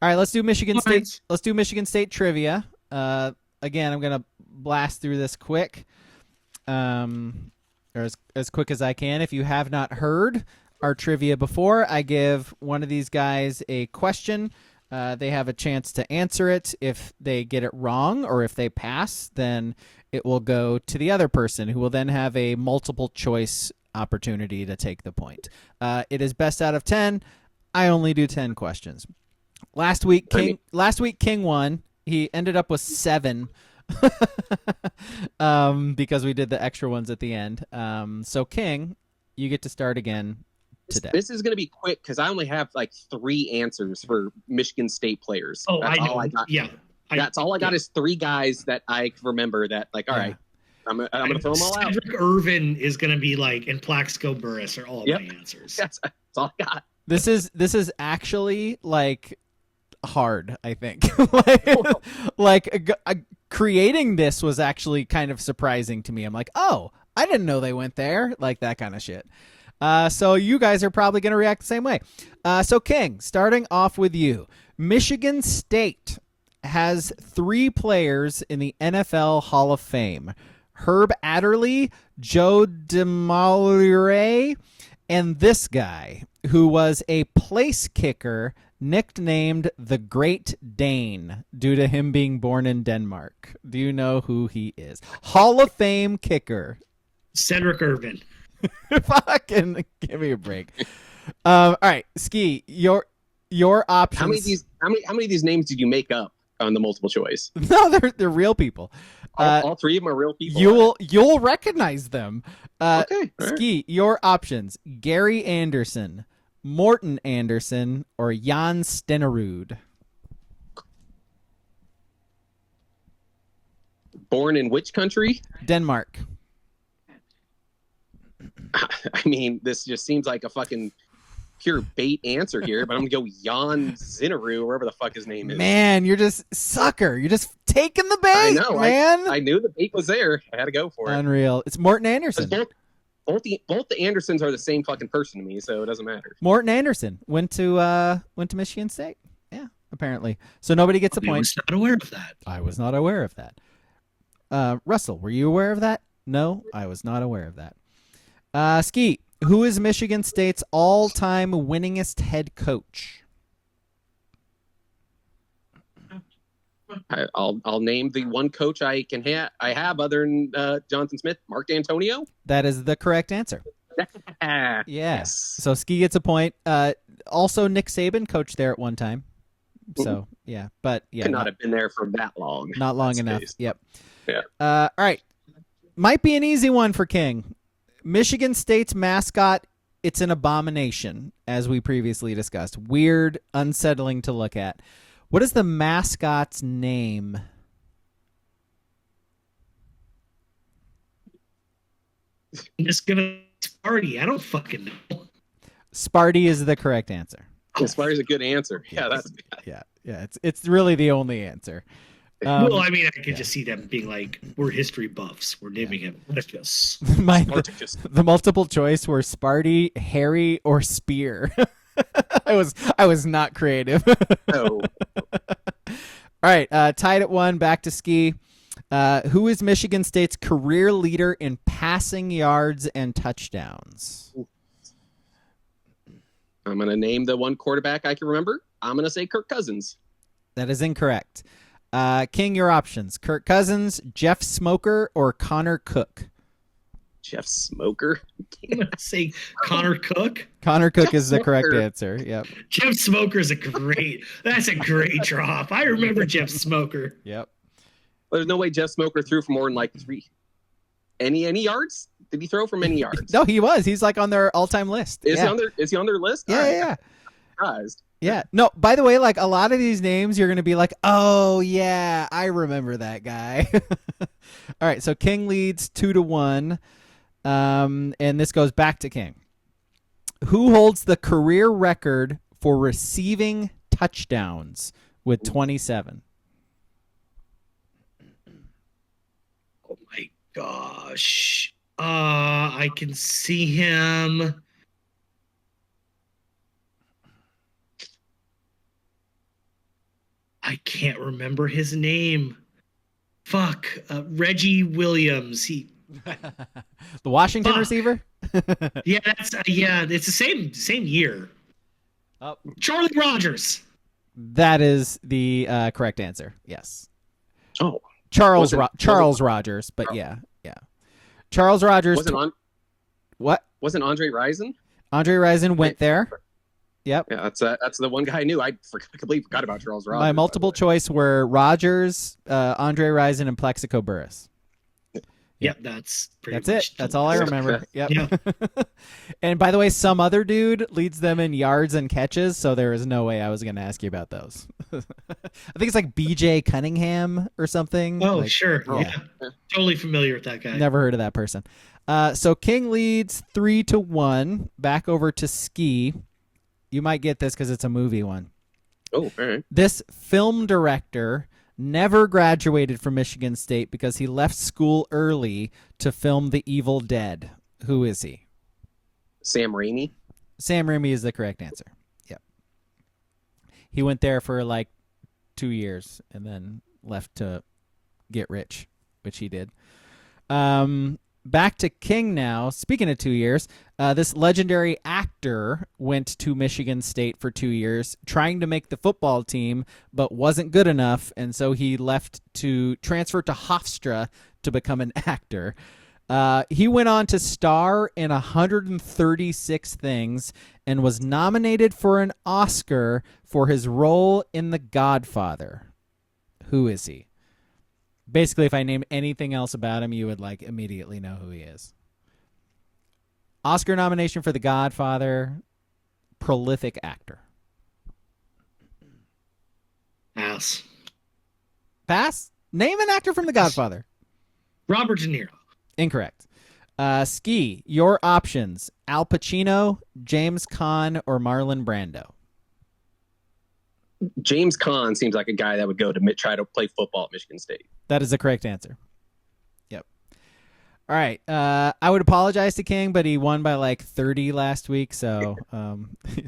All right, let's do Michigan State. Right. Let's do Michigan State trivia. Again, I'm gonna blast through this quick, or as quick as I can. If you have not heard our trivia before, I give one of these guys a question. They have a chance to answer it. If they get it wrong or if they pass, then it will go to the other person, who will then have a multiple choice opportunity to take the point. It is best out of 10. I only do 10 questions. Last week, King won. He ended up with 7 because we did the extra ones at the end. So, King, you get to start again today. This is going to be quick because I only have like 3 answers for Michigan State players. Oh, That's I know. all I got. Yeah. That's all I got is 3 guys that I can remember that, like, all right, I'm going to throw them all out. Cedric Irvin is going to be like, and Plaxico Burris are all of my answers. That's all I got. This is actually like hard, I think. Creating this was actually kind of surprising to me. I'm like, oh, I didn't know they went there, like that kind of shit. So you guys are probably going to react the same way. So King, starting off with you, Michigan State has 3 players in the NFL Hall of Fame: Herb Adderley, Joe DeMaurier, and this guy, who was a place kicker nicknamed the Great Dane due to him being born in Denmark. Do you know who he is? Hall of Fame kicker. Cedric Irvin. Fucking give me a break. All right, Ski, your options. How many of these names did you make up on the multiple choice? No, they're real people. All 3 of them are real people. You'll recognize them. Okay. Ski, your options: Gary Anderson, Morten Anderson, or Jan Stenerud. Born in which country? Denmark. I mean, this just seems like a fucking pure bait answer here, but I'm going to go Jan Zinneru, or whatever the fuck his name is. Man, you're just sucker. You're just taking the bait, I know, man. I knew the bait was there. I had to go for it. Unreal. It's Morten Anderson. Both the Andersons are the same fucking person to me, so it doesn't matter. Morten Anderson went to Michigan State. Yeah, apparently. So nobody gets a point. I was not aware of that. I was not aware of that. Russell, were you aware of that? No, I was not aware of that. Ski, who is Michigan State's all-time winningest head coach? I'll name the one coach I have other than Jonathan Smith, Mark D'Antonio. That is the correct answer. Yes. So Ski gets a point. Also, Nick Saban coached there at one time. So yeah, but yeah, could not have been there for that long. Not long enough. Yep. Yeah. All right. Might be an easy one for King. Michigan State's mascot, it's an abomination, as we previously discussed. Weird, unsettling to look at. What is the mascot's name? I'm just going to Sparty. I don't fucking know. Sparty is the correct answer. Sparty's a good answer. Yeah, It's really the only answer. Well, I mean, I could just see them being like, we're history buffs. We're naming him Spartacus. The multiple choice were Sparty, Harry, or Spear. I was not creative. No. All right, tied at 1, back to Ski. Who is Michigan State's career leader in passing yards and touchdowns? I'm going to name the one quarterback I can remember. I'm going to say Kirk Cousins. That is incorrect. King, your options: Kirk Cousins, Jeff Smoker, or Connor Cook. Jeff Smoker. I'm going to say Connor Cook. Connor Cook is the correct answer. Yep. Jeff Smoker is that's a great drop. I remember Jeff Smoker. Yep. There's no way Jeff Smoker threw for more than like 3. Any yards? Did he throw for many yards? No, he was. He's like on their all-time list. Is he on their list? Yeah. Surprised. Yeah. No, by the way, like a lot of these names, you're going to be like, oh, yeah, I remember that guy. All right. So King leads 2-1. And this goes back to King. Who holds the career record for receiving touchdowns with 27? Oh, my gosh. I can see him. I can't remember his name. Fuck. Reggie Williams. The Washington Fuck. receiver? Yeah, it's the same year. Oh. Charlie Rogers. That is the correct answer. Yes. Oh, Charles Rogers, but yeah. Charles Rogers. What? Wasn't Andre Rison? Andre Rison went there. Yep. Yeah, that's the one guy I knew. I completely forgot about Charles Rogers. My multiple choice were Rogers, Andre Rison, and Plexico Burris. Yep, that's it. much That's all I remember. Yep. Yeah. And by the way, some other dude leads them in yards and catches, so there is no way I was going to ask you about those. I think it's like B.J. Cunningham or something. Oh, like, sure. Yeah. Totally familiar with that guy. Never heard of that person. So King leads 3-1. Back over to Ski. You might get this because it's a movie one. Oh, all right. This film director never graduated from Michigan State because he left school early to film The Evil Dead. Who is he? Sam Raimi. Sam Raimi is the correct answer. Yep. He went there for like 2 years and then left to get rich, which he did. Back to King now. Speaking of 2 years, this legendary actor went to Michigan State for 2 years, trying to make the football team, but wasn't good enough, and so he left to transfer to Hofstra to become an actor. He went on to star in 136 things and was nominated for an Oscar for his role in The Godfather. Who is he? Basically, if I name anything else about him, you would like immediately know who he is. Oscar nomination for The Godfather. Prolific actor. Pass. Pass? Name an actor from The Godfather. Robert De Niro. Incorrect. Ski, your options. Al Pacino, James Caan, or Marlon Brando. James Caan seems like a guy that would go to try to play football at Michigan State. That is the correct answer. Yep. All right. I would apologize to King, but he won by like 30 last week, so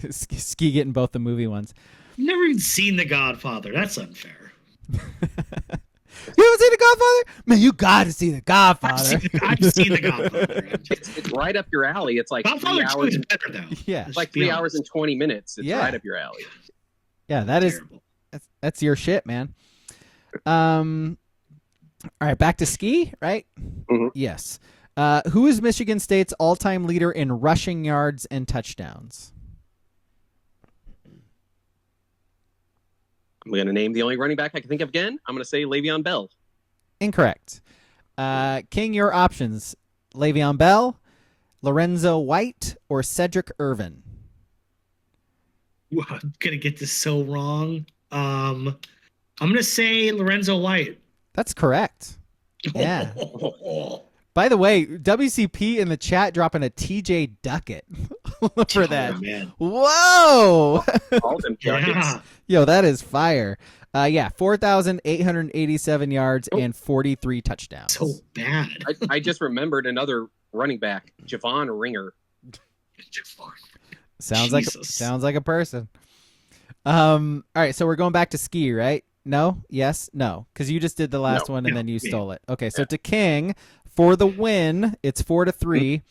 Ski getting both the movie ones. Never even seen The Godfather. That's unfair. You haven't seen The Godfather? Man, you got to see The Godfather. I've seen The Godfather. It's right up your alley. It's like Godfather 2 is better, though. Yeah. It's like 3 hours and 20 minutes. It's Yeah. right up your alley. Yeah, that's your shit, man. All right, back to Ski, right? Mm-hmm. Yes. Who is Michigan State's all-time leader in rushing yards and touchdowns? I'm going to name the only running back I can think of again. I'm going to say Le'Veon Bell. Incorrect. King, your options. Le'Veon Bell, Lorenzo White, or Cedric Irvin? I'm gonna get this so wrong. I'm gonna say Lorenzo White. That's correct. Yeah. By the way, WCP in the chat dropping a TJ Duckett for that. Man. Whoa! All them Yeah. Duckets. Yo, that is fire. 4,887 yards and 43 touchdowns. So bad. I just remembered another running back, Javon Ringer. Sounds Jesus. like a person. All right, so we're going back to Ski, right? No? Yes? No. Because you just did the last one and then you stole it. Okay, so to King, for the win, it's 4-3.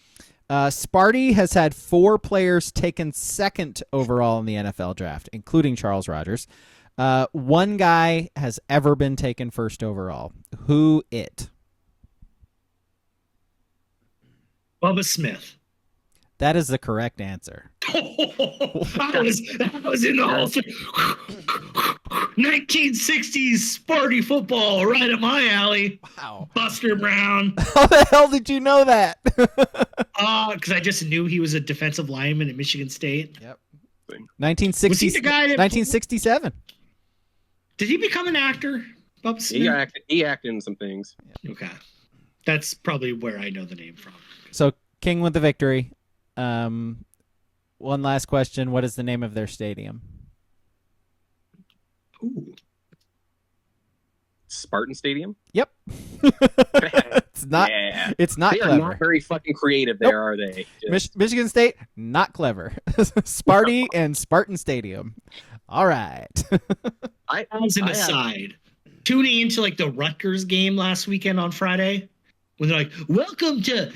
Sparty has had 4 players taken second overall in the NFL draft, including Charles Rogers. One guy has ever been taken first overall. Who it? Bubba Smith. That is the correct answer. That was in the whole thing. 1960s Sparty football, right up my alley. Wow. Buster Brown. How the hell did you know that? Because I just knew he was a defensive lineman at Michigan State. Yep. Was 1960, he the guy that 1967. Did he become an actor? Bubba Smith? He acted in some things. Okay. That's probably where I know the name from. So King with the victory. One last question. What is the name of their stadium? Ooh. Spartan Stadium? Yep. It's not. Yeah. It's not They are clever. not very fucking creative there, are they? Michigan State, not clever. Sparty and Spartan Stadium. All right. As an aside, tuning into like the Rutgers game last weekend on Friday, when they're like, "Welcome to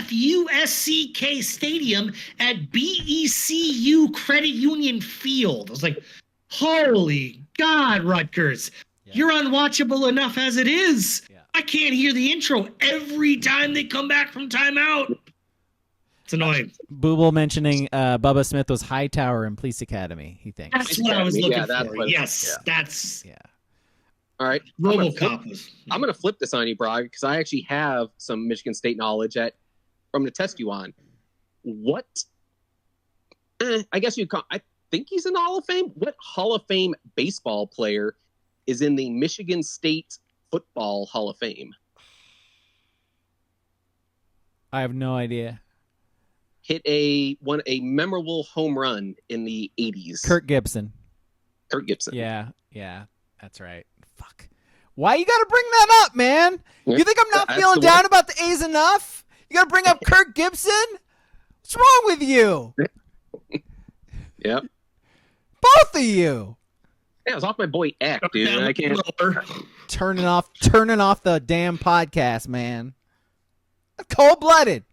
CTIFUSCK Stadium at BECU Credit Union Field." I was like, "Holy God, Rutgers, you're unwatchable enough as it is." Yeah. I can't hear the intro every time they come back from timeout. It's annoying. Booble mentioning Bubba Smith was Hightower in Police Academy, he thinks. That's what I was looking that's for. what- Yes, that's Yeah. All right. RoboCop was. I'm going to flip this on you, Braga, because I actually have some Michigan State knowledge from to test you on. What? I guess I think he's in the Hall of Fame. What Hall of Fame baseball player is in the Michigan State Football Hall of Fame? I have no idea. Hit a memorable home run in the 80s. Kirk Gibson. Kurt Gibson. Yeah, that's right. Fuck. Why you gotta bring that up, man? You think I'm not That's feeling the down one. about the A's enough? You gotta bring up Kirk Gibson? What's wrong with you? Yep. Both of you. Yeah, it was off my boy Eck, dude. I can't. Turning off the damn podcast, man. Cold blooded.